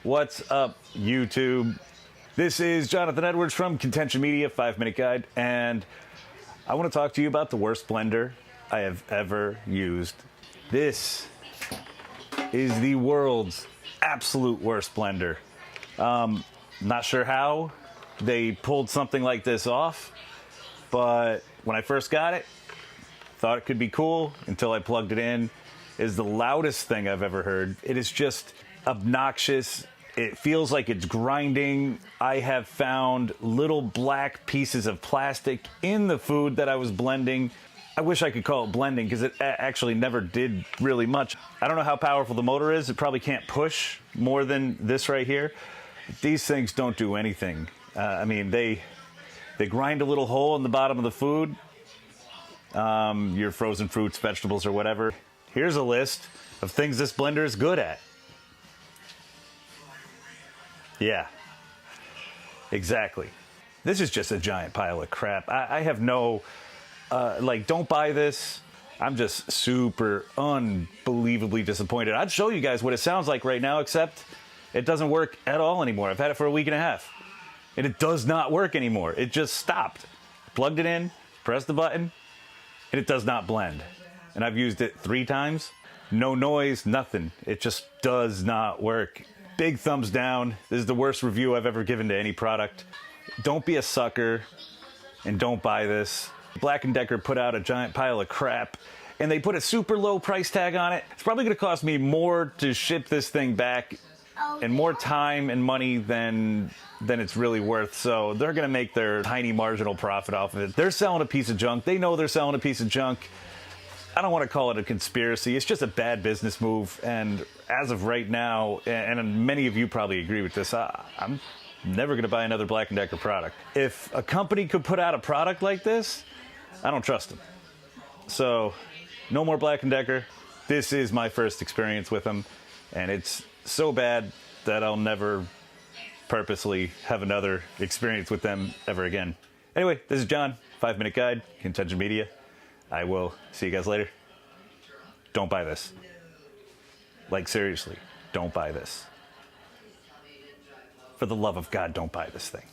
What's up, YouTube? This is Jonathan Edwards from Contention Media, 5-Minute Guide, and I want to talk to you about the worst blender I have ever used. This is the world's absolute worst blender. Not sure how they pulled something like this off, but when I first got it, thought it could be cool until I plugged it in. It is the loudest thing I've ever heard. It is just obnoxious. It feels like it's grinding. I have found little black pieces of plastic in the food that I was blending. I wish I could call it blending because it actually never did really much. I don't know how powerful the motor is. It probably can't push more than this right here. These things don't do anything. I mean, they grind a little hole in the bottom of the food, your frozen fruits, vegetables, or whatever. Here's a list of things this blender is good at. Yeah, exactly. This is just a giant pile of crap. I have no, don't buy this. I'm just super unbelievably disappointed. I'd show you guys what it sounds like right now, except it doesn't work at all anymore. I've had it for a week and a half, and it does not work anymore. It just stopped. Plugged it in, pressed the button, and it does not blend. And I've used it 3 times. No noise, nothing. It just does not work. Big thumbs down. This is the worst review I've ever given to any product. Don't be a sucker and don't buy this. Black & Decker put out a giant pile of crap and they put a super low price tag on it. It's probably gonna cost me more to ship this thing back and more time and money than it's really worth. So they're gonna make their tiny marginal profit off of it. They're selling a piece of junk. They know they're selling a piece of junk. I don't want to call it a conspiracy. It's just a bad business move. And as of right now, and many of you probably agree with this, I'm never going to buy another Black & Decker product. If a company could put out a product like this, I don't trust them. So no more Black & Decker. This is my first experience with them. And it's so bad that I'll never purposely have another experience with them ever again. Anyway, this is John, 5-Minute Guide, Contention Media. I will see you guys later. Don't buy this. Like, seriously, don't buy this. For the love of God, don't buy this thing.